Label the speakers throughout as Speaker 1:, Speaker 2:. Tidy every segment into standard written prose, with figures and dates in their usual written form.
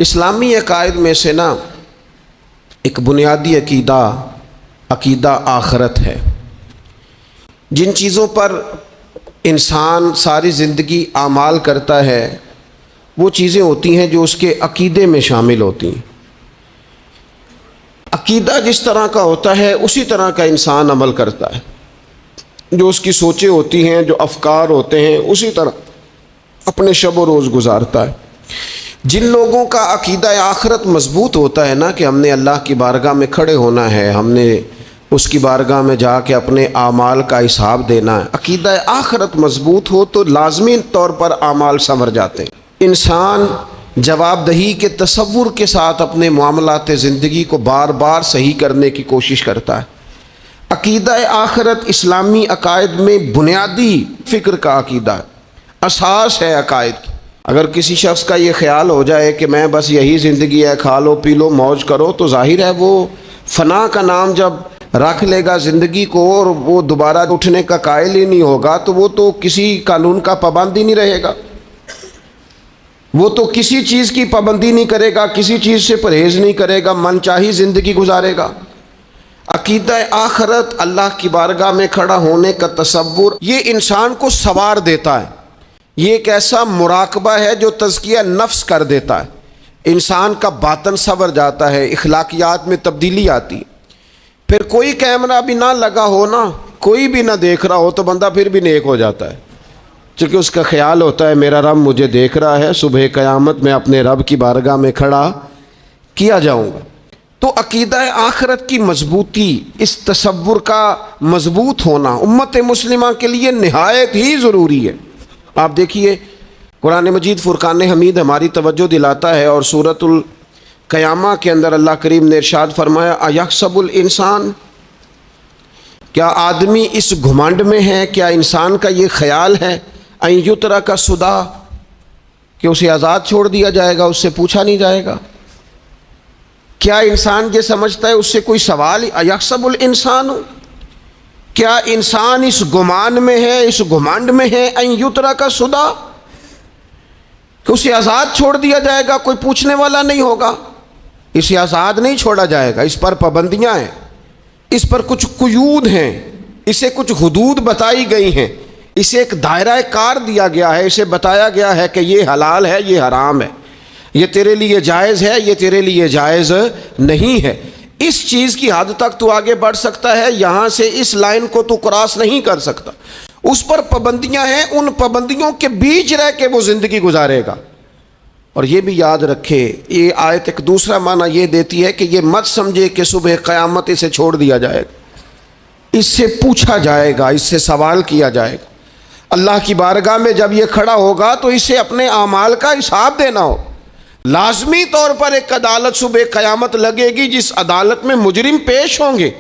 Speaker 1: اسلامی عقائد میں سے نا ایک بنیادی عقیدہ آخرت ہے۔ جن چیزوں پر انسان ساری زندگی اعمال کرتا ہے وہ چیزیں ہوتی ہیں جو اس کے عقیدے میں شامل ہوتی ہیں۔ عقیدہ جس طرح کا ہوتا ہے اسی طرح کا انسان عمل کرتا ہے، جو اس کی سوچیں ہوتی ہیں، جو افکار ہوتے ہیں، اسی طرح اپنے شب و روز گزارتا ہے۔ جن لوگوں کا عقیدہ آخرت مضبوط ہوتا ہے نا کہ ہم نے اللہ کی بارگاہ میں کھڑے ہونا ہے، ہم نے اس کی بارگاہ میں جا کے اپنے اعمال کا حساب دینا ہے، عقیدہ آخرت مضبوط ہو تو لازمی طور پر اعمال سنور جاتے ہیں۔ انسان جواب دہی کے تصور کے ساتھ اپنے معاملات زندگی کو بار بار صحیح کرنے کی کوشش کرتا ہے۔ عقیدہ آخرت اسلامی عقائد میں بنیادی فکر کا عقیدہ ہے، اساس ہے عقائد کی۔ اگر کسی شخص کا یہ خیال ہو جائے کہ میں بس یہی زندگی ہے، کھا لو پی لو موج کرو، تو ظاہر ہے وہ فنا کا نام جب رکھ لے گا زندگی کو اور وہ دوبارہ اٹھنے کا قائل ہی نہیں ہوگا تو وہ تو کسی قانون کا پابند ہی نہیں رہے گا، وہ تو کسی چیز کی پابندی نہیں کرے گا، کسی چیز سے پرہیز نہیں کرے گا، من چاہی زندگی گزارے گا۔ عقیدہ آخرت، اللہ کی بارگاہ میں کھڑا ہونے کا تصور، یہ انسان کو سوار دیتا ہے۔ یہ ایک ایسا مراقبہ ہے جو تزکیہ نفس کر دیتا ہے، انسان کا باطن سنور جاتا ہے، اخلاقیات میں تبدیلی آتی ہے۔ پھر کوئی کیمرہ بھی نہ لگا ہو نا، کوئی بھی نہ دیکھ رہا ہو تو بندہ پھر بھی نیک ہو جاتا ہے، چونکہ اس کا خیال ہوتا ہے میرا رب مجھے دیکھ رہا ہے، صبح قیامت میں اپنے رب کی بارگاہ میں کھڑا کیا جاؤں گا۔ تو عقیدہ آخرت کی مضبوطی، اس تصور کا مضبوط ہونا امت مسلمہ کے لیے نہایت ہی ضروری ہے۔ آپ دیکھیے قرآن مجید فرقان حمید ہماری توجہ دلاتا ہے، اور سورۃ القیامہ کے اندر اللہ کریم نے ارشاد فرمایا ایحسب الانسان، کیا آدمی اس گھمنڈ میں ہے، کیا انسان کا یہ خیال ہے ان یترک سدی، کہ اسے آزاد چھوڑ دیا جائے گا، اس سے پوچھا نہیں جائے گا؟ کیا انسان یہ سمجھتا ہے اس سے کوئی سوال؟ ایحسب الانسان، کیا انسان اس گمان میں ہے، اس گھمنڈ میں ہے ان یترک سدی، کہ اسے آزاد چھوڑ دیا جائے گا، کوئی پوچھنے والا نہیں ہوگا؟ اسے آزاد نہیں چھوڑا جائے گا، اس پر پابندیاں ہیں، اس پر کچھ قیود ہیں، اسے کچھ حدود بتائی گئی ہیں، اسے ایک دائرہ کار دیا گیا ہے، اسے بتایا گیا ہے کہ یہ حلال ہے، یہ حرام ہے، یہ تیرے لیے جائز ہے، یہ تیرے لیے جائز نہیں ہے۔ اس چیز کی حد تک تو آگے بڑھ سکتا ہے، یہاں سے اس لائن کو تو کراس نہیں کر سکتا۔ اس پر پابندیاں ہیں، ان پابندیوں کے بیچ رہ کے وہ زندگی گزارے گا۔ اور یہ بھی یاد رکھے، یہ آیت ایک دوسرا معنی یہ دیتی ہے کہ یہ مت سمجھے کہ صبح قیامت اسے چھوڑ دیا جائے گا، اس سے پوچھا جائے گا، اس سے سوال کیا جائے گا۔ اللہ کی بارگاہ میں جب یہ کھڑا ہوگا تو اسے اپنے اعمال کا حساب دینا ہو۔ لازمی طور پر ایک عدالت صبح قیامت لگے گی، جس عدالت میں مجرم پیش ہوں گے،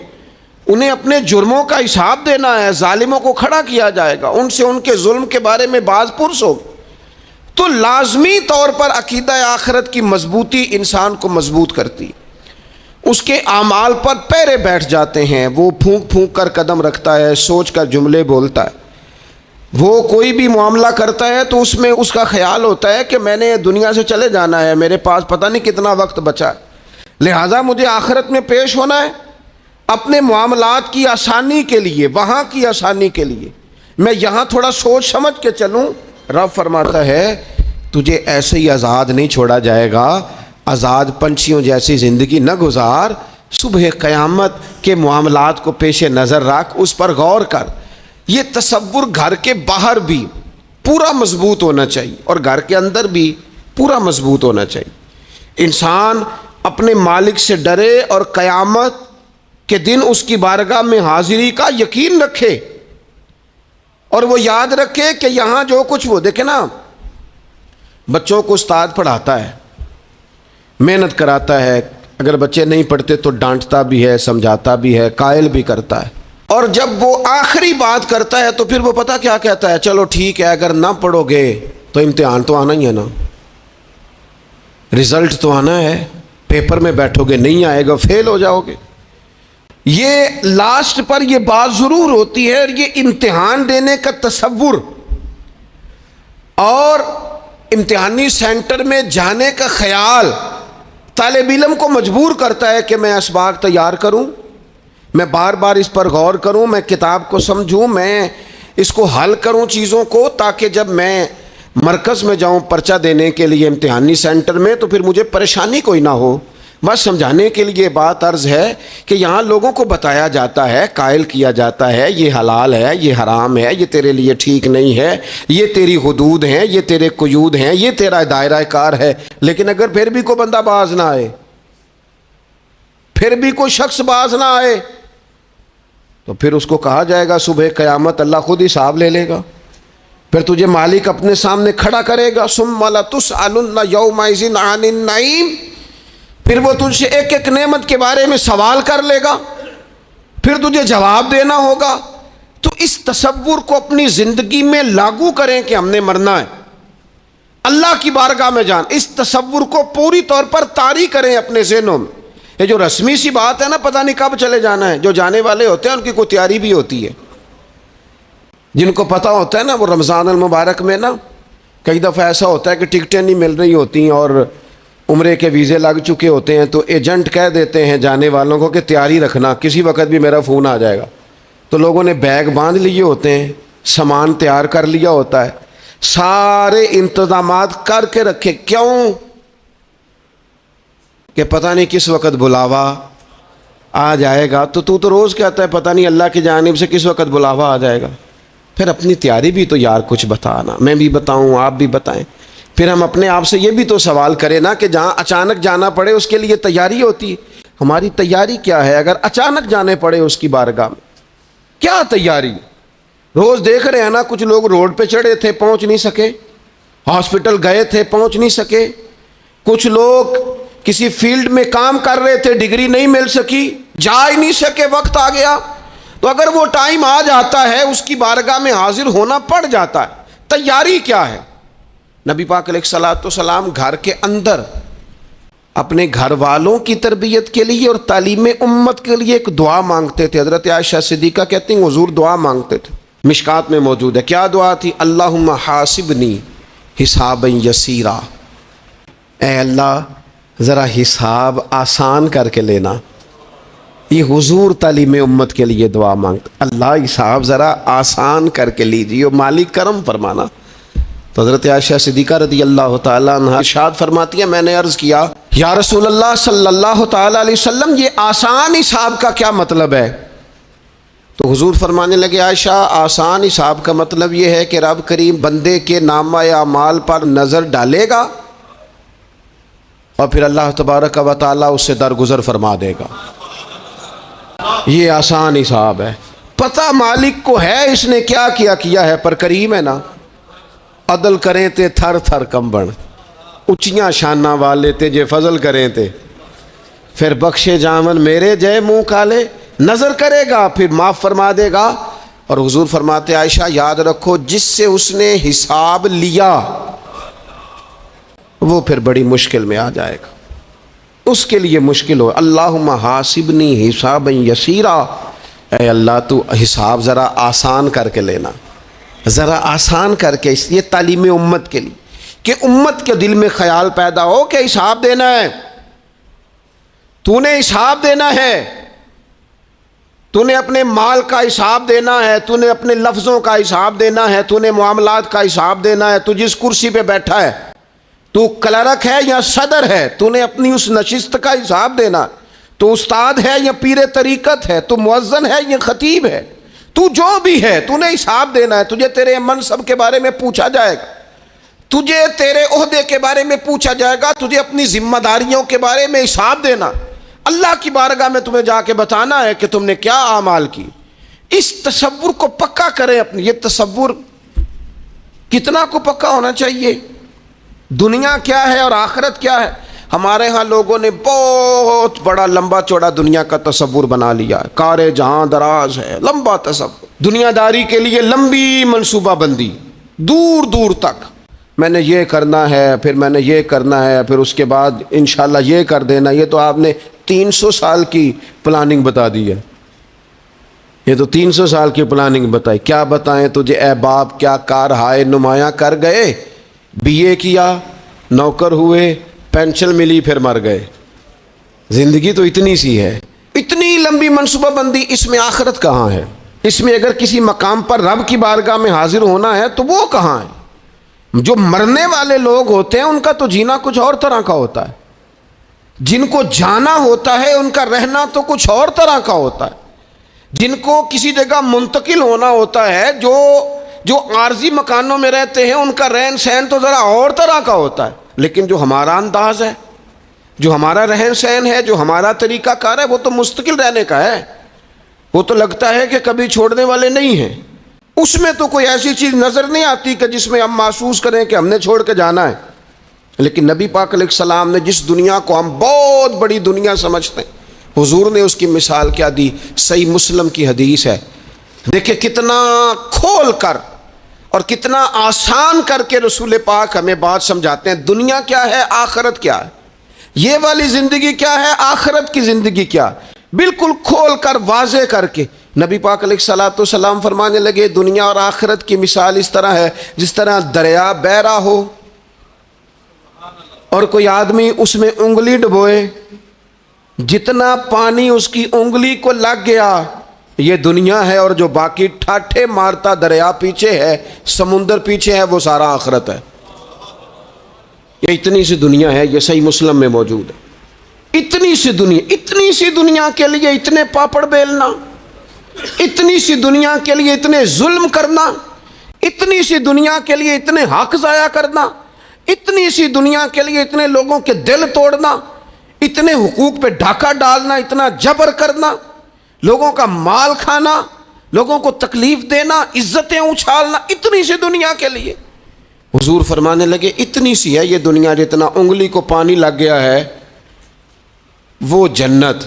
Speaker 1: انہیں اپنے جرموں کا حساب دینا ہے، ظالموں کو کھڑا کیا جائے گا، ان سے ان کے ظلم کے بارے میں باز پرس ہوگی۔ تو لازمی طور پر عقیدہ آخرت کی مضبوطی انسان کو مضبوط کرتی، اس کے اعمال پر پیرے بیٹھ جاتے ہیں، وہ پھونک پھونک کر قدم رکھتا ہے، سوچ کر جملے بولتا ہے، وہ کوئی بھی معاملہ کرتا ہے تو اس میں اس کا خیال ہوتا ہے کہ میں نے دنیا سے چلے جانا ہے، میرے پاس پتہ نہیں کتنا وقت بچا ہے، لہٰذا مجھے آخرت میں پیش ہونا ہے اپنے معاملات کی آسانی کے لیے، وہاں کی آسانی کے لیے میں یہاں تھوڑا سوچ سمجھ کے چلوں۔ رب فرماتا ہے تجھے ایسے ہی آزاد نہیں چھوڑا جائے گا، آزاد پنچھیوں جیسی زندگی نہ گزار، صبح قیامت کے معاملات کو پیش نظر رکھ، اس پر غور کر۔ یہ تصور گھر کے باہر بھی پورا مضبوط ہونا چاہیے اور گھر کے اندر بھی پورا مضبوط ہونا چاہیے۔ انسان اپنے مالک سے ڈرے اور قیامت کے دن اس کی بارگاہ میں حاضری کا یقین رکھے، اور وہ یاد رکھے کہ یہاں جو کچھ، وہ دیکھے نا بچوں کو استاد پڑھاتا ہے، محنت کراتا ہے، اگر بچے نہیں پڑھتے تو ڈانٹتا بھی ہے، سمجھاتا بھی ہے، قائل بھی کرتا ہے، اور جب وہ آخری بات کرتا ہے تو پھر وہ پتہ کیا کہتا ہے؟ چلو ٹھیک ہے، اگر نہ پڑھو گے تو امتحان تو آنا ہی ہے نا، رزلٹ تو آنا ہے، پیپر میں بیٹھو گے نہیں آئے گا، فیل ہو جاؤ گے۔ یہ لاسٹ پر یہ بات ضرور ہوتی ہے، اور یہ امتحان دینے کا تصور اور امتحانی سینٹر میں جانے کا خیال طالب علم کو مجبور کرتا ہے کہ میں اسباق تیار کروں، میں بار بار اس پر غور کروں، میں کتاب کو سمجھوں، میں اس کو حل کروں چیزوں کو، تاکہ جب میں مرکز میں جاؤں پرچہ دینے کے لیے امتحانی سینٹر میں تو پھر مجھے پریشانی کوئی نہ ہو۔ بس سمجھانے کے لیے بات عرض ہے کہ یہاں لوگوں کو بتایا جاتا ہے، قائل کیا جاتا ہے یہ حلال ہے، یہ حرام ہے، یہ تیرے لیے ٹھیک نہیں ہے، یہ تیری حدود ہیں، یہ تیرے قیود ہیں، یہ تیرا دائرہ کار ہے۔ لیکن اگر پھر بھی کوئی بندہ باز نہ آئے، پھر بھی کوئی شخص باز نہ آئے، تو پھر اس کو کہا جائے گا صبح قیامت اللہ خود حساب لے لے گا، پھر تجھے مالک اپنے سامنے کھڑا کرے گا، ثم لتسألن یومئذ عن النعیم، پھر وہ تجھ سے ایک ایک نعمت کے بارے میں سوال کر لے گا، پھر تجھے جواب دینا ہوگا۔ تو اس تصور کو اپنی زندگی میں لاگو کریں کہ ہم نے مرنا ہے، اللہ کی بارگاہ میں جان، اس تصور کو پوری طور پر طاری کریں اپنے ذہنوں میں۔ یہ جو رسمی سی بات ہے نا، پتہ نہیں کب چلے جانا ہے، جو جانے والے ہوتے ہیں ان کی کوئی تیاری بھی ہوتی ہے۔ جن کو پتہ ہوتا ہے نا، وہ رمضان المبارک میں نا کئی دفعہ ایسا ہوتا ہے کہ ٹکٹیں نہیں مل رہی ہوتی ہیں اور عمرے کے ویزے لگ چکے ہوتے ہیں، تو ایجنٹ کہہ دیتے ہیں جانے والوں کو کہ تیاری رکھنا، کسی وقت بھی میرا فون آ جائے گا۔ تو لوگوں نے بیگ باندھ لیے ہوتے ہیں، سامان تیار کر لیا ہوتا ہے، سارے انتظامات کر کے رکھے، کیوں کہ پتہ نہیں کس وقت بلاوا آ جائے گا۔ تو روز کہتا ہے پتہ نہیں اللہ کی جانب سے کس وقت بلاوا آ جائے گا۔ پھر اپنی تیاری بھی تو یار کچھ بتانا، میں بھی بتاؤں، آپ بھی بتائیں۔ پھر ہم اپنے آپ سے یہ بھی تو سوال کریں نا کہ جہاں اچانک جانا پڑے اس کے لیے تیاری ہوتی ہے، ہماری تیاری کیا ہے؟ اگر اچانک جانے پڑے اس کی بارگاہ میں، کیا تیاری؟ روز دیکھ رہے ہیں نا، کچھ لوگ روڈ پہ چڑھے تھے پہنچ نہیں سکے، ہاسپٹل گئے تھے پہنچ نہیں سکے، کچھ لوگ کسی فیلڈ میں کام کر رہے تھے، ڈگری نہیں مل سکی، جا ہی نہیں سکے، وقت آ گیا۔ تو اگر وہ ٹائم آ جاتا ہے اس کی بارگاہ میں حاضر ہونا پڑ جاتا ہے، تیاری کیا ہے؟ نبی پاک علیہ الصلوۃ والسلام گھر کے اندر اپنے گھر والوں کی تربیت کے لیے اور تعلیم امت کے لیے ایک دعا مانگتے تھے۔ حضرت عائشہ صدیقہ کہتی ہیں حضور دعا مانگتے تھے، مشکات میں موجود ہے۔ کیا دعا تھی؟ اللہم حاسبنی حسابا یسیرا، اے اللہ ذرا حساب آسان کر کے لینا۔ یہ حضور تعلیم امت کے لیے دعا مانگتے، اللہ حساب ذرا آسان کر کے لیجیے، مالک کرم فرمانا۔ تو حضرت عائشہ صدیقہ رضی اللہ تعالیٰ عنہ ارشاد فرماتی ہے، میں نے عرض کیا یا رسول اللہ صلی اللہ تعالیٰ علیہ وسلم یہ آسان حساب کا کیا مطلب ہے؟ تو حضور فرمانے لگے عائشہ آسان حساب کا مطلب یہ ہے کہ رب کریم بندے کے نامہ اعمال پر نظر ڈالے گا اور پھر اللہ تبارک و تعالیٰ اس سے درگزر فرما دے گا۔ یہ آسان حساب ہے، پتہ مالک کو ہے اس نے کیا کیا ہے، پر کریم ہے نا۔ عدل کریں تے تھر تھر کمبن، اچیاں شاناں والے تے جے فضل کریں تے پھر بخشے جامن میرے جے منہ کالے، نظر کرے گا پھر معاف فرما دے گا۔ اور حضور فرماتے عائشہ یاد رکھو جس سے اس نے حساب لیا وہ پھر بڑی مشکل میں آ جائے گا، اس کے لیے مشکل ہو۔ اللہم حاسبنی حسابا یسیرا، اے اللہ تو حساب ذرا آسان کر کے لینا، ذرا آسان کر کے، اس لیے تعلیم امت کے لیے کہ امت کے دل میں خیال پیدا ہو کہ حساب دینا ہے، تو نے حساب دینا ہے، تو نے اپنے مال کا حساب دینا ہے، تو نے اپنے لفظوں کا حساب دینا ہے، تو نے معاملات کا حساب دینا ہے، تو جس کرسی پہ بیٹھا ہے، تو کلرک ہے یا صدر ہے، تو نے اپنی اس نشست کا حساب دینا، تو استاد ہے یا پیر طریقت ہے، تو مؤذن ہے یا خطیب ہے، تو جو بھی ہے تو نے حساب دینا ہے۔ تجھے تیرے منصب کے بارے میں پوچھا جائے گا، تجھے تیرے عہدے کے بارے میں پوچھا جائے گا، تجھے اپنی ذمہ داریوں کے بارے میں حساب دینا، اللہ کی بارگاہ میں تمہیں جا کے بتانا ہے کہ تم نے کیا اعمال کی۔ اس تصور کو پکا کریں اپنی، یہ تصور کتنا کو پکا ہونا چاہیے، دنیا کیا ہے اور آخرت کیا ہے۔ ہمارے ہاں لوگوں نے بہت بڑا لمبا چوڑا دنیا کا تصور بنا لیا ہے، کار جہاں دراز ہے، لمبا تصور، دنیا داری کے لیے لمبی منصوبہ بندی، دور دور تک میں نے یہ کرنا ہے، پھر میں نے یہ کرنا ہے، پھر اس کے بعد انشاءاللہ یہ کر دینا۔ یہ تو آپ نے 300 سال کی پلاننگ بتا دی ہے، یہ تو 300 سال کی پلاننگ بتائی۔ کیا بتائیں تجھے اے باپ، کیا کار ہائے نمایاں کر گئے، بی اے کیا، نوکر ہوئے، پینشن ملی، پھر مر گئے۔ زندگی تو اتنی سی ہے، اتنی لمبی منصوبہ بندی، اس میں آخرت کہاں ہے؟ اس میں اگر کسی مقام پر رب کی بارگاہ میں حاضر ہونا ہے تو وہ کہاں ہے؟ جو مرنے والے لوگ ہوتے ہیں ان کا تو جینا کچھ اور طرح کا ہوتا ہے، جن کو جانا ہوتا ہے ان کا رہنا تو کچھ اور طرح کا ہوتا ہے، جن کو کسی جگہ منتقل ہونا ہوتا ہے، جو عارضی مکانوں میں رہتے ہیں ان کا رہن سہن تو ذرا اور طرح کا ہوتا ہے، لیکن جو ہمارا انداز ہے، جو ہمارا رہن سہن ہے، جو ہمارا طریقہ کار ہے، وہ تو مستقل رہنے کا ہے، وہ تو لگتا ہے کہ کبھی چھوڑنے والے نہیں ہیں۔ اس میں تو کوئی ایسی چیز نظر نہیں آتی کہ جس میں ہم محسوس کریں کہ ہم نے چھوڑ کے جانا ہے۔ لیکن نبی پاک علیہ السلام نے جس دنیا کو ہم بہت بڑی دنیا سمجھتے ہیں، حضور نے اس کی مثال کیا دی؟ صحیح مسلم کی حدیث ہے، دیکھیں کتنا کھول کر اور کتنا آسان کر کے رسول پاک ہمیں بات سمجھاتے ہیں۔ دنیا کیا ہے، آخرت کیا ہے، یہ والی زندگی کیا ہے، آخرت کی زندگی کیا، بالکل کھول کر واضح کر کے نبی پاک علیہ الصلوۃ والسلام فرمانے لگے دنیا اور آخرت کی مثال اس طرح ہے جس طرح دریا بہہ رہا ہو اور کوئی آدمی اس میں انگلی ڈبوئے، جتنا پانی اس کی انگلی کو لگ گیا یہ دنیا ہے، اور جو باقی ٹھاٹھے مارتا دریا پیچھے ہے، سمندر پیچھے ہے، وہ سارا آخرت ہے۔ یہ اتنی سی دنیا ہے، یہ صحیح مسلم میں موجود ہے۔ اتنی سی دنیا کے لیے اتنے پاپڑ بیلنا، اتنی سی دنیا کے لیے اتنے ظلم کرنا، اتنی سی دنیا کے لیے اتنے حق ضائع کرنا، اتنی سی دنیا کے لیے اتنے لوگوں کے دل توڑنا، اتنے حقوق پہ ڈھاکہ ڈالنا، اتنا جبر کرنا، لوگوں کا مال کھانا، لوگوں کو تکلیف دینا، عزتیں اچھالنا، اتنی سی دنیا کے لیے حضور فرمانے لگے اتنی سی ہے یہ دنیا، جتنا انگلی کو پانی لگ گیا ہے وہ جنت،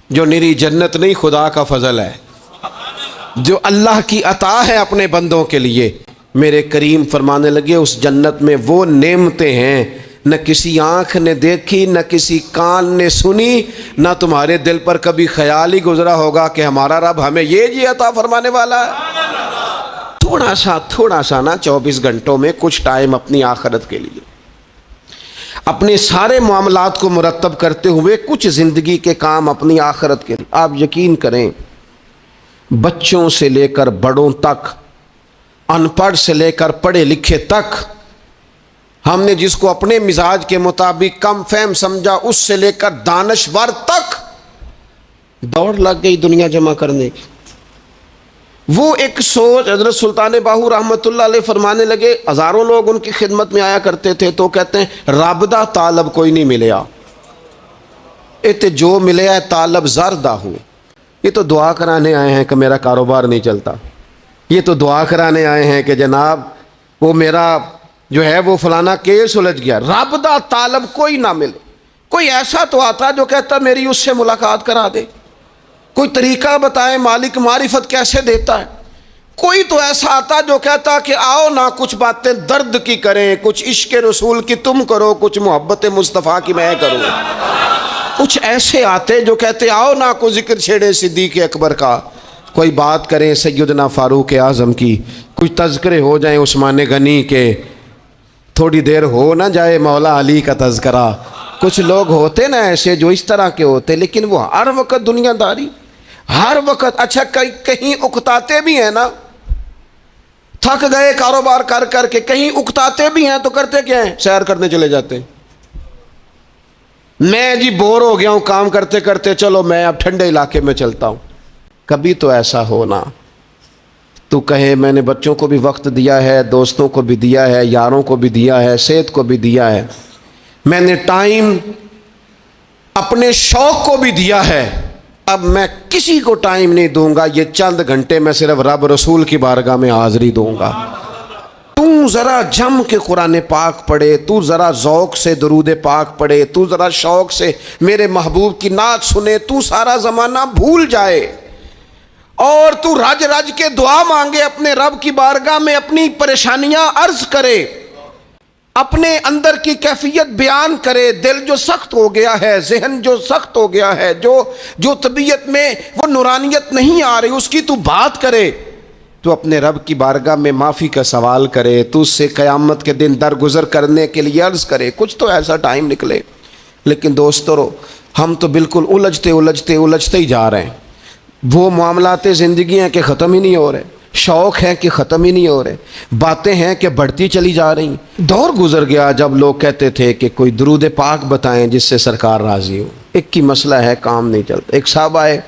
Speaker 1: جو نری جنت نہیں، خدا کا فضل ہے، جو اللہ کی عطا ہے اپنے بندوں کے لیے۔ میرے کریم فرمانے لگے اس جنت میں وہ نعمتیں ہیں نہ کسی آنکھ نے دیکھی، نہ کسی کان نے سنی، نہ تمہارے دل پر کبھی خیال ہی گزرا ہوگا کہ ہمارا رب ہمیں یہ جی عطا فرمانے والا ہے۔ تھوڑا سا نا 24 گھنٹوں میں کچھ ٹائم اپنی آخرت کے لیے، اپنے سارے معاملات کو مرتب کرتے ہوئے کچھ زندگی کے کام اپنی آخرت کے لیے۔ آپ یقین کریں بچوں سے لے کر بڑوں تک، ان پڑھ سے لے کر پڑھے لکھے تک، ہم نے جس کو اپنے مزاج کے مطابق کم فہم سمجھا اس سے لے کر دانشور تک دوڑ لگ گئی دنیا جمع کرنے کی۔ وہ ایک سوچ حضرت سلطان باہو رحمۃ اللہ علیہ فرمانے لگے، ہزاروں لوگ ان کی خدمت میں آیا کرتے تھے تو کہتے ہیں رابدہ طالب کوئی نہیں ملیا، تے جو ملیا ہے طالب زردہ ہو۔ یہ تو دعا کرانے آئے ہیں کہ میرا کاروبار نہیں چلتا، یہ تو دعا کرانے آئے ہیں کہ جناب وہ میرا جو ہے وہ فلانا کیس سلجھ گیا۔ رابدہ طالب کوئی نہ ملے۔ کوئی ایسا تو آتا جو کہتا میری اس سے ملاقات کرا دے، کوئی طریقہ بتائے مالک معرفت کیسے دیتا ہے۔ کوئی تو ایسا آتا جو کہتا کہ آؤ نہ کچھ باتیں درد کی کریں، کچھ عشق رسول کی تم کرو، کچھ محبت مصطفیٰ کی میں کروں۔ کچھ ایسے آتے جو کہتے آؤ نہ کوئی ذکر چھیڑے صدیق اکبر کا، کوئی بات کریں سیدنا فاروق اعظم کی، کچھ تذکرے ہو جائیں عثمان غنی کے، تھوڑی دیر ہو نہ جائے مولا علی کا تذکرہ۔ کچھ لوگ ہوتے نا ایسے جو اس طرح کے ہوتے، لیکن وہ ہر وقت دنیا داری، ہر وقت اچھا کہیں اکتاتے بھی ہیں نا، تھک گئے کاروبار کر کر کے، کہیں اکتاتے بھی ہیں تو کرتے کیا ہیں، سیر کرنے چلے جاتے ہیں۔ میں جی بور ہو گیا ہوں کام کرتے کرتے، چلو میں اب ٹھنڈے علاقے میں چلتا ہوں۔ کبھی تو ایسا ہونا تو کہے میں نے بچوں کو بھی وقت دیا ہے، دوستوں کو بھی دیا ہے، یاروں کو بھی دیا ہے، صحت کو بھی دیا ہے، میں نے ٹائم اپنے شوق کو بھی دیا ہے، اب میں کسی کو ٹائم نہیں دوں گا، یہ چند گھنٹے میں صرف رب رسول کی بارگاہ میں حاضری دوں گا۔ تو ذرا جم کے قرآن پاک پڑھے، تو ذرا ذوق سے درود پاک پڑھے، تو ذرا شوق سے میرے محبوب کی نعت سنے، تو سارا زمانہ بھول جائے اور تو رج رج کے دعا مانگے، اپنے رب کی بارگاہ میں اپنی پریشانیاں عرض کرے، اپنے اندر کی کیفیت بیان کرے۔ دل جو سخت ہو گیا ہے، ذہن جو سخت ہو گیا ہے، جو طبیعت میں وہ نورانیت نہیں آ رہی، اس کی تو بات کرے، تو اپنے رب کی بارگاہ میں معافی کا سوال کرے، تو اس سے قیامت کے دن درگزر کرنے کے لیے عرض کرے، کچھ تو ایسا ٹائم نکلے۔ لیکن دوستو ہم تو بالکل الجھتے ہی جا رہے ہیں. وہ معاملات زندگی ہیں کہ ختم ہی نہیں ہو رہے، شوق ہیں کہ ختم ہی نہیں ہو رہے، باتیں ہیں کہ بڑھتی چلی جا رہی. دور گزر گیا جب لوگ کہتے تھے کہ کوئی درود پاک بتائیں جس سے سرکار راضی ہو. ایک کی مسئلہ ہے کام نہیں چلتا. ایک صاحب آئے،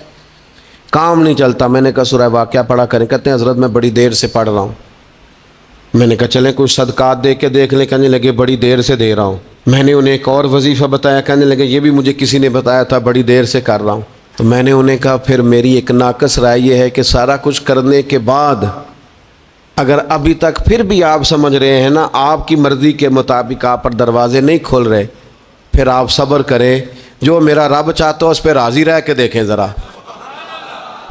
Speaker 1: کام نہیں چلتا. میں نے کہا سورہ واقعہ پڑھا کریں. کہتے ہیں حضرت میں بڑی دیر سے پڑھ رہا ہوں. میں نے کہا چلیں کوئی صدقات دے کے دیکھ لیں. کہنے لگے بڑی دیر سے دے رہا ہوں. میں نے انہیں ایک اور وظیفہ بتایا. کہنے لگے یہ بھی مجھے کسی نے بتایا تھا، بڑی دیر سے کر رہا ہوں. تو میں نے انہیں کہا پھر میری ایک ناقص رائے یہ ہے کہ سارا کچھ کرنے کے بعد اگر ابھی تک پھر بھی آپ سمجھ رہے ہیں نا آپ کی مرضی کے مطابق آپ پر دروازے نہیں کھول رہے، پھر آپ صبر کریں. جو میرا رب چاہتا ہو اس پہ راضی رہ کے دیکھیں.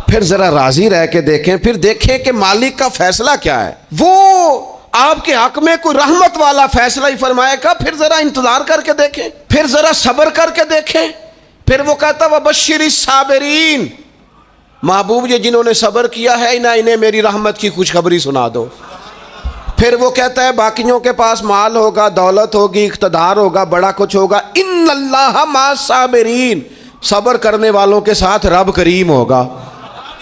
Speaker 1: پھر ذرا راضی رہ کے دیکھیں، پھر دیکھیں کہ مالک کا فیصلہ کیا ہے. وہ آپ کے حق میں کوئی رحمت والا فیصلہ ہی فرمائے گا. پھر ذرا انتظار کر کے دیکھیں، پھر ذرا صبر کر کے دیکھیں. پھر وہ کہتا وبشر الصابرین، محبوب یہ جنہوں نے صبر کیا ہے انہیں میری رحمت کی خوشخبری سنا دو. پھر وہ کہتا ہے باقیوں کے پاس مال ہوگا، دولت ہوگی، اقتدار ہوگا، بڑا کچھ ہوگا، ان اللہ مع الصابرین، صبر کرنے والوں کے ساتھ رب کریم ہوگا.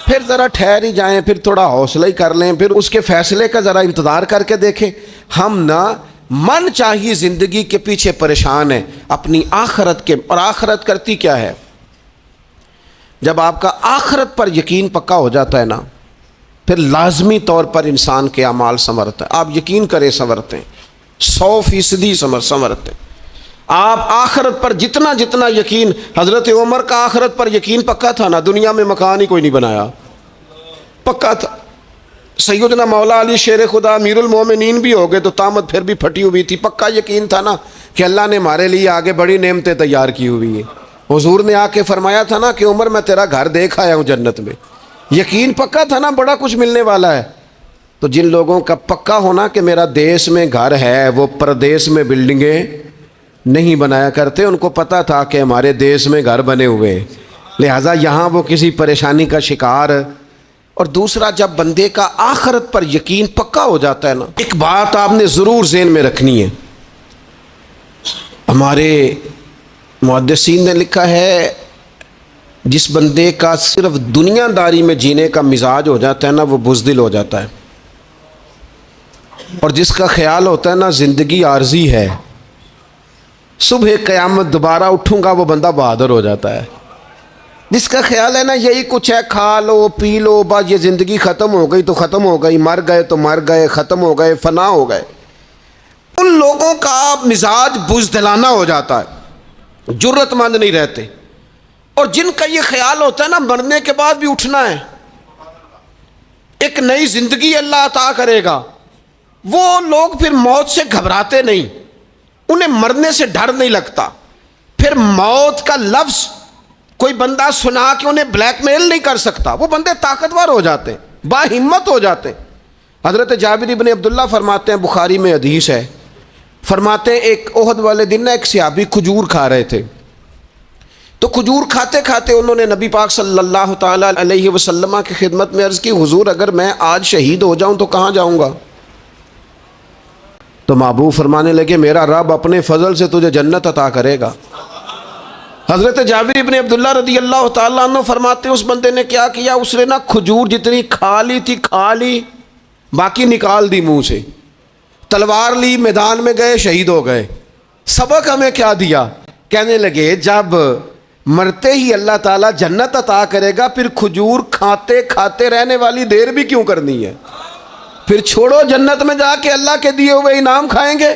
Speaker 1: پھر ذرا ٹھہر ہی جائیں، پھر تھوڑا حوصلہ ہی کر لیں، پھر اس کے فیصلے کا ذرا انتظار کر کے دیکھیں. ہم نہ من چاہیے زندگی کے پیچھے پریشان ہیں اپنی آخرت کے. اور آخرت کرتی کیا ہے؟ جب آپ کا آخرت پر یقین پکا ہو جاتا ہے نا، پھر لازمی طور پر انسان کے اعمال سنورتا ہے. آپ یقین کریں سنورتے ہیں، 100% سنورتے ہیں. آپ آخرت پر جتنا یقین، حضرت عمر کا آخرت پر یقین پکا تھا نا، دنیا میں مکان ہی کوئی نہیں بنایا، پکا تھا. سیدنا مولا علی شیر خدا امیر المومنین بھی ہو گئے تو طامت پھر بھی پھٹی ہوئی تھی. پکا یقین تھا نا کہ اللہ نے ہمارے لیے آگے بڑی نعمتیں تیار کی ہوئی ہیں. حضور نے آ کے فرمایا تھا نا کہ عمر میں تیرا گھر دیکھ آیا ہوں جنت میں. یقین پکا تھا نا بڑا کچھ ملنے والا ہے. تو جن لوگوں کا پکا ہونا کہ میرا دیس میں گھر ہے، وہ پردیس میں بلڈنگیں نہیں بنایا کرتے. ان کو پتا تھا کہ ہمارے دیس میں گھر بنے ہوئے ہیں، لہٰذا یہاں وہ کسی پریشانی کا شکار. اور دوسرا جب بندے کا آخرت پر یقین پکا ہو جاتا ہے نا، ایک بات آپ نے ضرور ذہن میں رکھنی ہے. ہمارے محدثین نے لکھا ہے جس بندے کا صرف دنیا داری میں جینے کا مزاج ہو جاتا ہے نا، وہ بزدل ہو جاتا ہے. اور جس کا خیال ہوتا ہے نا زندگی عارضی ہے، صبح قیامت دوبارہ اٹھوں گا، وہ بندہ بہادر ہو جاتا ہے. جس کا خیال ہے نا یہی کچھ ہے، کھا لو پی لو بس، یہ زندگی ختم ہو گئی تو ختم ہو گئی، مر گئے تو مر گئے، ختم ہو گئے، فنا ہو گئے، ان لوگوں کا مزاج بزدلانہ ہو جاتا ہے، جرت مند نہیں رہتے. اور جن کا یہ خیال ہوتا ہے نا مرنے کے بعد بھی اٹھنا ہے، ایک نئی زندگی اللہ عطا کرے گا، وہ لوگ پھر موت سے گھبراتے نہیں، انہیں مرنے سے ڈر نہیں لگتا. پھر موت کا لفظ کوئی بندہ سنا کہ انہیں بلیک میل نہیں کر سکتا. وہ بندے طاقتور ہو جاتے، با ہمت ہو جاتے. حضرت جابر ابن عبداللہ فرماتے ہیں، بخاری میں حدیث ہے، فرماتے ہیں ایک احد والے دن نا ایک صحابی کھجور کھا رہے تھے. تو کھجور کھاتے کھاتے انہوں نے نبی پاک صلی اللہ تعالیٰ علیہ وسلم کی خدمت میں عرض کی، حضور اگر میں آج شہید ہو جاؤں تو کہاں جاؤں گا؟ تو محبوب فرمانے لگے میرا رب اپنے فضل سے تجھے جنت عطا کرے گا. حضرت جابر ابن عبداللہ رضی اللہ تعالیٰ عنہ فرماتے ہیں اس بندے نے کیا کیا، اس نے نا کھجور جتنی کھا لی تھی کھا لی، باقی نکال دی منہ سے، تلوار لی، میدان میں گئے، شہید ہو گئے. سبق ہمیں کیا دیا؟ کہنے لگے جب مرتے ہی اللہ تعالیٰ جنت عطا کرے گا، پھر کھجور کھاتے کھاتے رہنے والی دیر بھی کیوں کرنی ہے؟ پھر چھوڑو، جنت میں جا کے اللہ کے دیے ہوئے انعام کھائیں گے.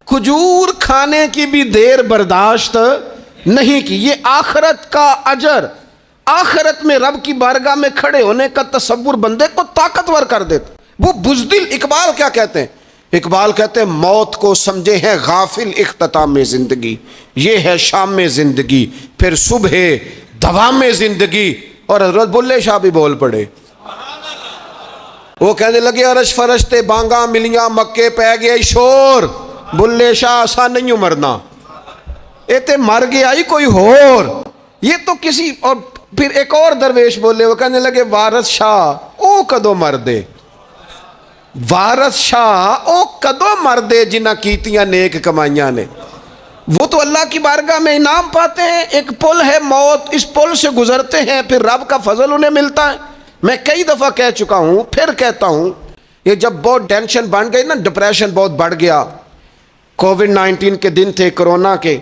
Speaker 1: کھجور کھانے کی بھی دیر برداشت نہیں کی. یہ آخرت کا اجر، آخرت میں رب کی بارگاہ میں کھڑے ہونے کا تصور بندے کو طاقتور کر دیتا. وہ بزدل. اقبال کیا کہتے ہیں؟ اقبال کہتے ہیں موت کو سمجھے ہیں غافل اختتام میں زندگی، یہ ہے شام میں زندگی، پھر صبح دوام میں زندگی. اور حضرت بلے شاہ بھی بول پڑے، وہ کہنے لگے عرش فرشتے بانگاں ملیاں مکے پہ گیا شور، بلے شاہ آسان نہیں مرنا، ایتے مر گیا ہی کوئی ہور. یہ تو کسی. اور پھر ایک اور درویش بولے، وہ کہنے لگے وارث شاہ او کدو مر دے، وارث شاہ او کدو مر دے جنہ کیتیاں نیک کمائیاں نے. وہ تو اللہ کی بارگاہ میں انعام پاتے ہیں. ایک پل ہے موت، اس پل سے گزرتے ہیں، پھر رب کا فضل انہیں ملتا ہے. میں کئی دفعہ کہہ چکا ہوں، پھر کہتا ہوں، یہ جب بہت ٹینشن بن گئی نا، ڈپریشن بہت بڑھ گیا، کووڈ-19 کے دن تھے، کرونا کے،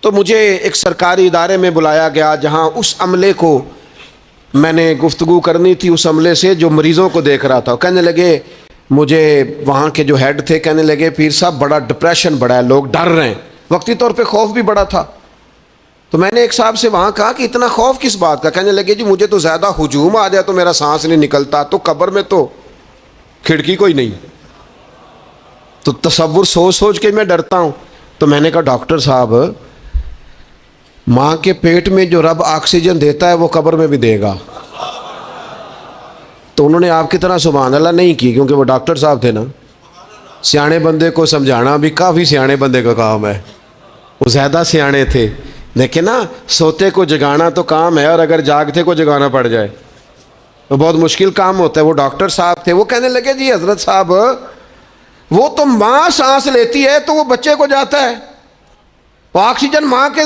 Speaker 1: تو مجھے ایک سرکاری ادارے میں بلایا گیا جہاں اس عملے کو میں نے گفتگو کرنی تھی، اس عملے سے جو مریضوں کو دیکھ رہا تھا. کہنے لگے، مجھے وہاں کے جو ہیڈ تھے کہنے لگے، پیر صاحب بڑا ڈپریشن بڑا ہے، لوگ ڈر رہے ہیں. وقتی طور پہ خوف بھی بڑا تھا. تو میں نے ایک صاحب سے وہاں کہا کہ اتنا خوف کس بات کا؟ کہنے لگے، جی مجھے تو زیادہ ہجوم آ جائے تو میرا سانس نہیں نکلتا، تو قبر میں تو کھڑکی کوئی نہیں، تو تصور سوچ سوچ کے میں ڈرتا ہوں. تو میں نے کہا، ڈاکٹر صاحب، ماں کے پیٹ میں جو رب آکسیجن دیتا ہے وہ قبر میں بھی دے گا. تو انہوں نے آپ کی طرح سبحان اللہ نہیں کی، کیونکہ وہ ڈاکٹر صاحب تھے نا. سیانے بندے کو سمجھانا بھی کافی سیانے بندے کا کام ہے، وہ زیادہ سیانے تھے. دیکھیں نا، سوتے کو جگانا تو کام ہے، اور اگر جاگتے کو جگانا پڑ جائے تو بہت مشکل کام ہوتا ہے. وہ ڈاکٹر صاحب تھے. وہ کہنے لگے، جی حضرت صاحب، وہ تو ماں سانس لیتی ہے تو وہ بچے کو جاتا ہے، وہ آکسیجن ماں کے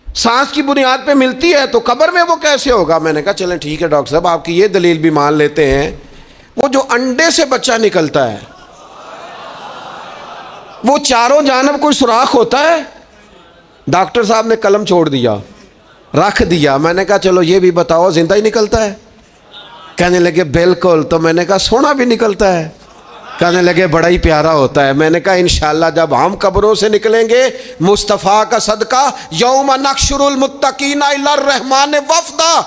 Speaker 1: سانس کی بنیاد پہ ملتی ہے، تو قبر میں وہ کیسے ہوگا؟ میں نے کہا چلیں ٹھیک ہے ڈاکٹر صاحب، آپ کی یہ دلیل بھی مان لیتے ہیں. وہ جو انڈے سے بچہ نکلتا ہے، وہ چاروں جانب کوئی سوراخ ہوتا ہے؟ ڈاکٹر صاحب نے قلم چھوڑ دیا، رکھ دیا. میں نے کہا چلو یہ بھی بتاؤ، زندہ ہی نکلتا ہے؟ کہنے لگے بالکل. تو میں نے کہا سونا بھی نکلتا ہے؟ کہنے لگے بڑا ہی پیارا ہوتا ہے. میں نے کہا انشاءاللہ جب ہم قبروں سے نکلیں گے، مصطفیٰ کا صدقہ، یوم نحشر المتقین الی الرحمن وفدا،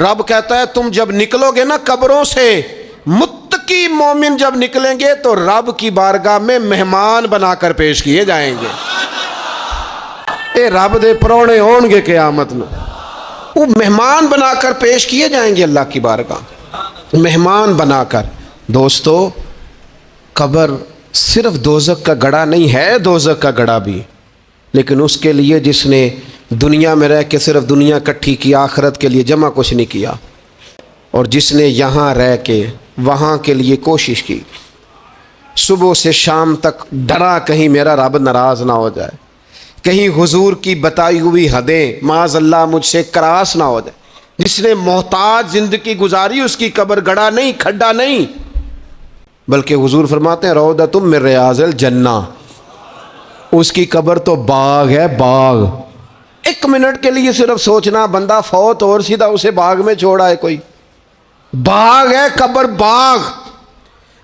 Speaker 1: رب کہتا ہے تم جب نکلو گے نا قبروں سے، متقی مومن جب نکلیں گے تو رب کی بارگاہ میں مہمان بنا کر پیش کیے جائیں گے. اے رب دے پرونے ہون گے قیامت میں، وہ مہمان بنا کر پیش کیے جائیں گے اللہ کی بارگاہ، مہمان بنا کر. دوستو، قبر صرف دوزخ کا گڑھا نہیں ہے، دوزخ کا گڑھا بھی، لیکن اس کے لیے جس نے دنیا میں رہ کے صرف دنیا کٹھی کی، آخرت کے لیے جمع کچھ نہیں کیا، اور جس نے یہاں رہ کے وہاں کے لیے کوشش کی، صبح سے شام تک ڈرا کہیں میرا رب ناراض نہ ہو جائے، کہیں حضور کی بتائی ہوئی حدیں معاذ اللہ مجھ سے کراس نہ ہو جائے. جس نے محتاج زندگی گزاری، اس کی قبر گڑھا نہیں، کھڈا نہیں، بلکہ حضور فرماتے ہیں روضۃ من ریاض الجنہ، اس کی قبر تو باغ ہے، باغ. ایک منٹ کے لیے صرف سوچنا، بندہ فوت اور سیدھا اسے باغ میں چھوڑا ہے کوئی، باغ ہے قبر، باغ.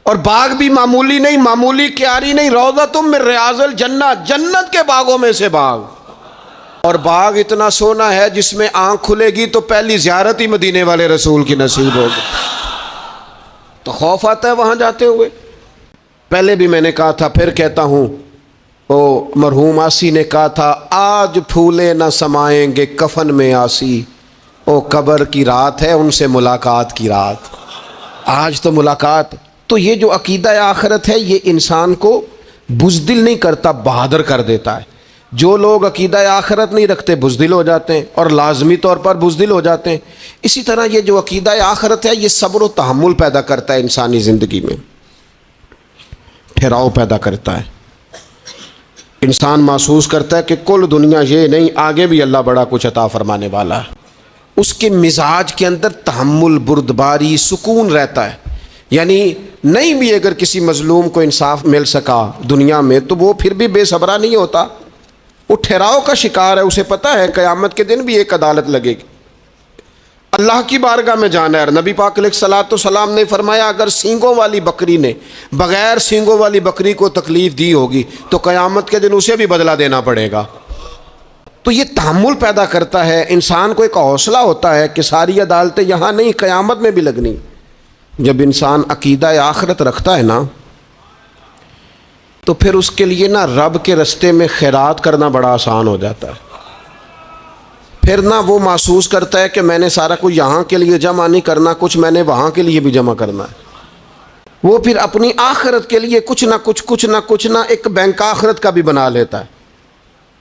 Speaker 1: اور باغ بھی معمولی نہیں، معمولی کیاری نہیں، روضۃ من ریاض الجنہ، جنت کے باغوں میں سے باغ. اور باغ اتنا سونا ہے جس میں آنکھ کھلے گی تو پہلی زیارت ہی مدینے والے رسول کی نصیب ہوگی. تو خوف آتا ہے وہاں جاتے ہوئے. پہلے بھی میں نے کہا تھا، پھر کہتا ہوں، وہ مرحوم آسی نے کہا تھا، آج پھولے نہ سمائیں گے کفن میں آسی، او قبر کی رات ہے ان سے ملاقات کی رات. آج تو ملاقات. تو یہ جو عقیدہ آخرت ہے، یہ انسان کو بزدل نہیں کرتا، بہادر کر دیتا ہے. جو لوگ عقیدہ آخرت نہیں رکھتے بزدل ہو جاتے ہیں، اور لازمی طور پر بزدل ہو جاتے ہیں. اسی طرح یہ جو عقیدہ آخرت ہے، یہ صبر و تحمل پیدا کرتا ہے انسانی زندگی میں، ٹھہراؤ پیدا کرتا ہے. انسان محسوس کرتا ہے کہ کل دنیا یہ نہیں، آگے بھی اللہ بڑا کچھ عطا فرمانے والا ہے. اس کے مزاج کے اندر تحمل، بردباری، سکون رہتا ہے. یعنی نہیں بھی اگر کسی مظلوم کو انصاف مل سکا دنیا میں تو وہ پھر بھی بے صبرا نہیں ہوتا، وہ ٹھہراؤ کا شکار ہے. اسے پتہ ہے قیامت کے دن بھی ایک عدالت لگے گی، اللہ کی بارگاہ میں جانا ہے. نبی پاک علیہ الصلوۃ والسلام نے فرمایا، اگر سینگوں والی بکری نے بغیر سینگوں والی بکری کو تکلیف دی ہوگی تو قیامت کے دن اسے بھی بدلہ دینا پڑے گا. تو یہ تحمل پیدا کرتا ہے، انسان کو ایک حوصلہ ہوتا ہے کہ ساری عدالتیں یہاں نہیں، قیامت میں بھی لگنی. جب انسان عقیدہ آخرت رکھتا ہے نا، تو پھر اس کے لیے نا رب کے رستے میں خیرات کرنا بڑا آسان ہو جاتا ہے. پھر نہ وہ محسوس کرتا ہے کہ میں نے سارا کچھ یہاں کے لیے جمع نہیں کرنا، کچھ میں نے وہاں کے لیے بھی جمع کرنا ہے. وہ پھر اپنی آخرت کے لیے کچھ نہ ایک بینک آخرت کا بھی بنا لیتا ہے،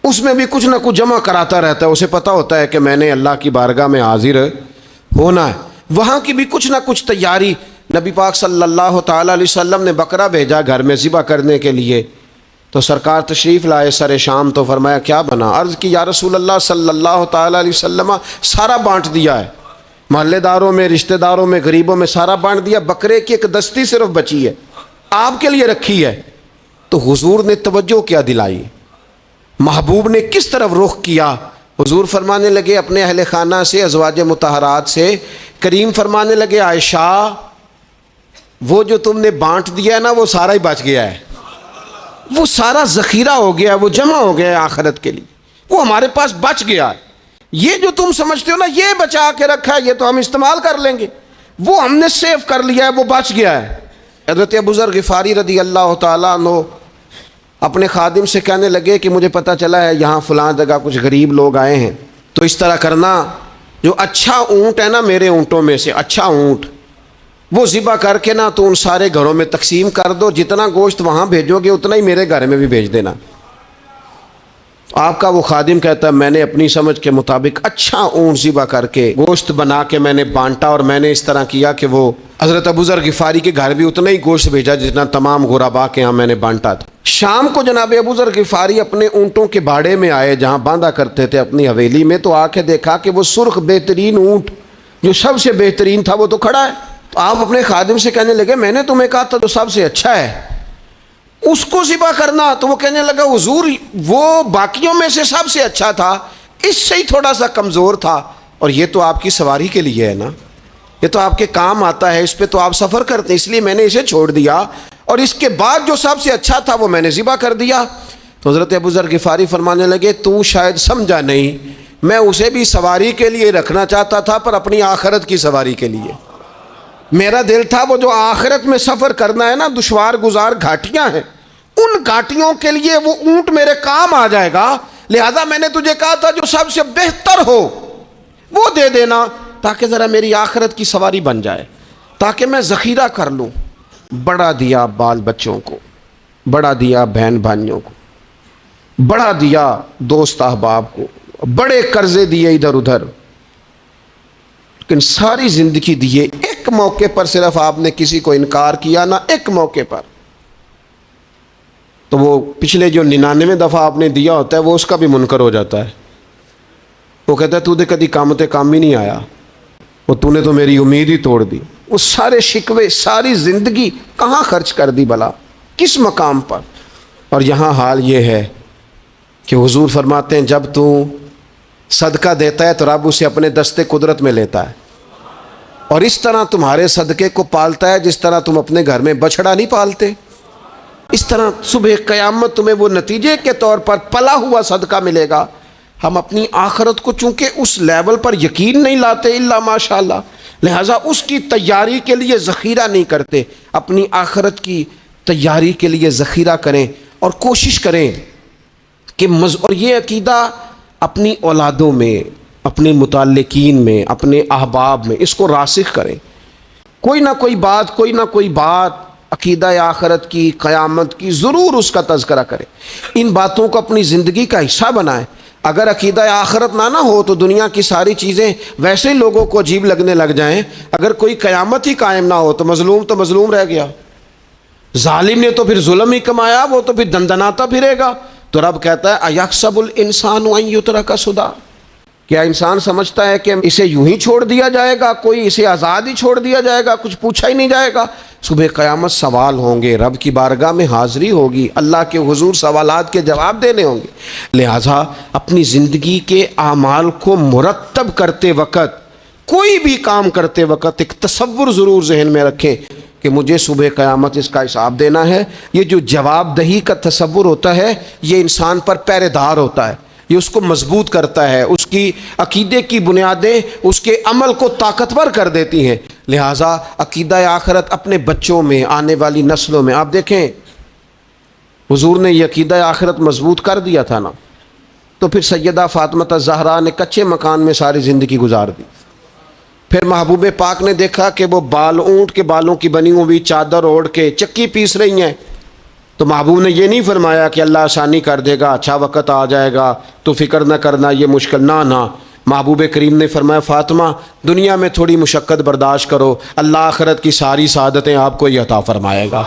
Speaker 1: اس میں بھی کچھ نہ کچھ جمع کراتا رہتا ہے. اسے پتہ ہوتا ہے کہ میں نے اللہ کی بارگاہ میں حاضر ہونا ہے، وہاں کی بھی کچھ نہ کچھ تیاری. نبی پاک صلی اللہ تعالیٰ علیہ وسلم نے بکرا بھیجا گھر میں ذبح کرنے کے لیے، تو سرکار تشریف لائے سر شام، تو فرمایا کیا بنا؟ عرض کی یا رسول اللہ صلی اللہ تعالیٰ علیہ وسلم سارا بانٹ دیا ہے، محلے داروں میں، رشتہ داروں میں، غریبوں میں سارا بانٹ دیا، بکرے کی ایک دستی صرف بچی ہے، آپ کے لیے رکھی ہے۔ تو حضور نے توجہ کیا دلائی، محبوب نے کس طرف رخ کیا؟ حضور فرمانے لگے اپنے اہل خانہ سے، ازواج مطہرات سے، کریم فرمانے لگے عائشہ وہ جو تم نے بانٹ دیا ہے نا وہ سارا ہی بچ گیا ہے، وہ سارا ذخیرہ ہو گیا، وہ جمع ہو گیا ہے آخرت کے لیے، وہ ہمارے پاس بچ گیا ہے۔ یہ جو تم سمجھتے ہو نا یہ بچا کے رکھا ہے، یہ تو ہم استعمال کر لیں گے، وہ ہم نے سیو کر لیا ہے، وہ بچ گیا ہے۔ حضرت ابو ذر غفاری رضی اللہ تعالیٰ عنہ اپنے خادم سے کہنے لگے کہ مجھے پتہ چلا ہے یہاں فلاں جگہ کچھ غریب لوگ آئے ہیں، تو اس طرح کرنا، جو اچھا اونٹ ہے نا میرے اونٹوں میں سے، اچھا اونٹ وہ ذبح کر کے نا تو ان سارے گھروں میں تقسیم کر دو، جتنا گوشت وہاں بھیجو گے اتنا ہی میرے گھر میں بھی بھیج دینا۔ آپ کا وہ خادم کہتا ہے میں نے اپنی سمجھ کے مطابق اچھا اونٹ ذبح کر کے گوشت بنا کے میں نے بانٹا، اور میں نے اس طرح کیا کہ وہ حضرت ابو ذر غفاری کے گھر بھی اتنا ہی گوشت بھیجا جتنا تمام غربا کے ہاں میں نے بانٹا تھا۔ شام کو جناب ابو ذر غفاری اپنے اونٹوں کے باڑے میں آئے جہاں باندھا کرتے تھے اپنی حویلی میں، تو آ کے دیکھا کہ وہ سرخ بہترین اونٹ جو سب سے بہترین تھا وہ تو کھڑا ہے۔ تو آپ اپنے خادم سے کہنے لگے میں نے تمہیں کہا تھا جو سب سے اچھا ہے اس کو ذبح کرنا، تو وہ کہنے لگا حضور وہ باقیوں میں سے سب سے اچھا تھا، اس سے ہی تھوڑا سا کمزور تھا، اور یہ تو آپ کی سواری کے لیے ہے نا، یہ تو آپ کے کام آتا ہے، اس پہ تو آپ سفر کرتے ہیں، اس لیے میں نے اسے چھوڑ دیا، اور اس کے بعد جو سب سے اچھا تھا وہ میں نے ذبح کر دیا۔ تو حضرت ابو ذر غفاری فرمانے لگے تو شاید سمجھا نہیں، میں اسے بھی سواری کے لیے رکھنا چاہتا تھا پر اپنی آخرت کی سواری کے لیے، میرا دل تھا وہ جو آخرت میں سفر کرنا ہے نا، دشوار گزار گھاٹیاں ہیں، ان گھاٹیوں کے لیے وہ اونٹ میرے کام آ جائے گا، لہذا میں نے تجھے کہا تھا جو سب سے بہتر ہو وہ دے دینا تاکہ ذرا میری آخرت کی سواری بن جائے، تاکہ میں ذخیرہ کر لوں۔ بڑا دیا بال بچوں کو، بڑا دیا بہن بھائیوں کو، بڑا دیا دوست احباب کو، بڑے قرضے دیے ادھر ادھر، لیکن ساری زندگی دیے، ایک موقع پر صرف آپ نے کسی کو انکار کیا نا، ایک موقع پر، تو وہ پچھلے جو 99 دفعہ آپ نے دیا ہوتا ہے وہ اس کا بھی منکر ہو جاتا ہے، وہ کہتا ہے تو نے کدی کام تے کام ہی نہیں آیا، وہ تو نے تو میری امید ہی توڑ دی، وہ سارے شکوے ساری زندگی کہاں خرچ کر دی بلا، کس مقام پر۔ اور یہاں حال یہ ہے کہ حضور فرماتے ہیں جب تو صدقہ دیتا ہے تو رب اسے اپنے دستے قدرت میں لیتا ہے، اور اس طرح تمہارے صدقے کو پالتا ہے جس طرح تم اپنے گھر میں بچڑا نہیں پالتے، اس طرح صبح قیامت تمہیں وہ نتیجے کے طور پر پلا ہوا صدقہ ملے گا۔ ہم اپنی آخرت کو چونکہ اس لیول پر یقین نہیں لاتے الا ماشاءاللہ، لہٰذا اس کی تیاری کے لیے ذخیرہ نہیں کرتے، اپنی آخرت کی تیاری کے لیے ذخیرہ کریں اور کوشش کریں کہ اور یہ عقیدہ اپنی اولادوں میں، اپنے متعلقین میں، اپنے احباب میں اس کو راسخ کریں، کوئی نہ کوئی بات عقیدہ آخرت کی، قیامت کی ضرور اس کا تذکرہ کرے، ان باتوں کو اپنی زندگی کا حصہ بنائیں۔ اگر عقیدہ آخرت نہ ہو تو دنیا کی ساری چیزیں ویسے ہی لوگوں کو عجیب لگنے لگ جائیں، اگر کوئی قیامت ہی قائم نہ ہو تو مظلوم رہ گیا، ظالم نے تو پھر ظلم ہی کمایا، وہ تو پھر دندناتا پھرے گا۔ تو رب کہتا ہے اَيَحْسَبُ الْإِنسَانُ أَن يُتْرَكَ سُدًى، کیا انسان سمجھتا ہے کہ اسے یوں ہی چھوڑ دیا جائے گا، کوئی اسے آزاد ہی چھوڑ دیا جائے گا، کچھ پوچھا ہی نہیں جائے گا؟ صبح قیامت سوال ہوں گے، رب کی بارگاہ میں حاضری ہوگی، اللہ کے حضور سوالات کے جواب دینے ہوں گے، لہٰذا اپنی زندگی کے اعمال کو مرتب کرتے وقت، کوئی بھی کام کرتے وقت ایک تصور ضرور ذہن میں رکھیں کہ مجھے صبح قیامت اس کا حساب دینا ہے۔ یہ جو جواب دہی کا تصور ہوتا ہے یہ انسان پر پہرے دار ہوتا ہے، یہ اس کو مضبوط کرتا ہے، اس کی عقیدے کی بنیادیں اس کے عمل کو طاقتور کر دیتی ہیں۔ لہٰذا عقیدہ آخرت اپنے بچوں میں، آنے والی نسلوں میں، آپ دیکھیں حضور نے یہ عقیدہ آخرت مضبوط کر دیا تھا نا، تو پھر سیدہ فاطمہ الزہرا نے کچے مکان میں ساری زندگی گزار دی، پھر محبوب پاک نے دیکھا کہ وہ اونٹ کے بالوں کی بنی ہوئی چادر اوڑھ کے چکی پیس رہی ہیں، تو محبوب نے یہ نہیں فرمایا کہ اللہ آسانی کر دے گا، اچھا وقت آ جائے گا تو فکر نہ کرنا، یہ مشکل نہ، محبوب کریم نے فرمایا فاطمہ دنیا میں تھوڑی مشقت برداشت کرو، اللہ آخرت کی ساری سعادتیں آپ کو ہی عطا فرمائے گا۔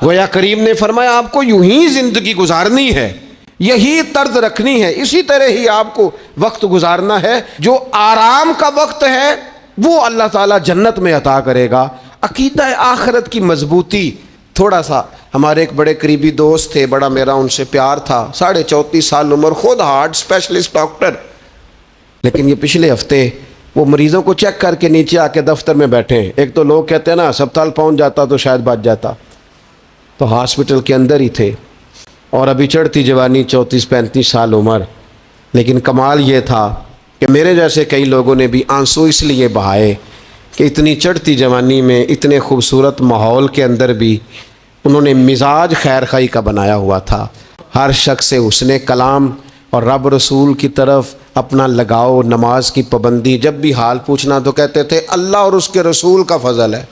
Speaker 1: گویا کریم نے فرمایا آپ کو یوں ہی زندگی گزارنی ہے، یہی طرز رکھنی ہے، اسی طرح ہی آپ کو وقت گزارنا ہے۔ جو آرام کا وقت ہے وہ اللہ تعالیٰ جنت میں عطا کرے گا۔ عقیدہ آخرت کی مضبوطی، تھوڑا سا ہمارے ایک بڑے قریبی دوست تھے، بڑا میرا ان سے پیار تھا، 34.5 سال عمر، خود ہارٹ اسپیشلسٹ ڈاکٹر، لیکن یہ پچھلے ہفتے وہ مریضوں کو چیک کر کے نیچے آ کے دفتر میں بیٹھے ہیں۔ ایک تو لوگ کہتے ہیں نا ہسپتال پہنچ جاتا تو شاید بچ جاتا، تو ہاسپٹل کے اندر ہی تھے، اور ابھی چڑھتی جوانی، 34-35 سال عمر۔ لیکن کمال یہ تھا کہ میرے جیسے کئی لوگوں نے بھی آنسو اس لیے بہائے کہ اتنی چڑھتی جوانی میں اتنے خوبصورت ماحول کے اندر بھی انہوں نے مزاج خیر خواہی کا بنایا ہوا تھا۔ ہر شخص سے حسن کلام اور رب رسول کی طرف اپنا لگاؤ، نماز کی پابندی، جب بھی حال پوچھنا تو کہتے تھے اللہ اور اس کے رسول کا فضل ہے۔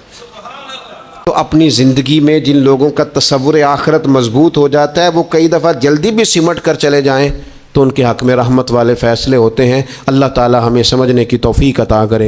Speaker 1: تو اپنی زندگی میں جن لوگوں کا تصور آخرت مضبوط ہو جاتا ہے وہ کئی دفعہ جلدی بھی سمٹ کر چلے جائیں تو ان کے حق میں رحمت والے فیصلے ہوتے ہیں۔ اللہ تعالی ہمیں سمجھنے کی توفیق عطا کرے۔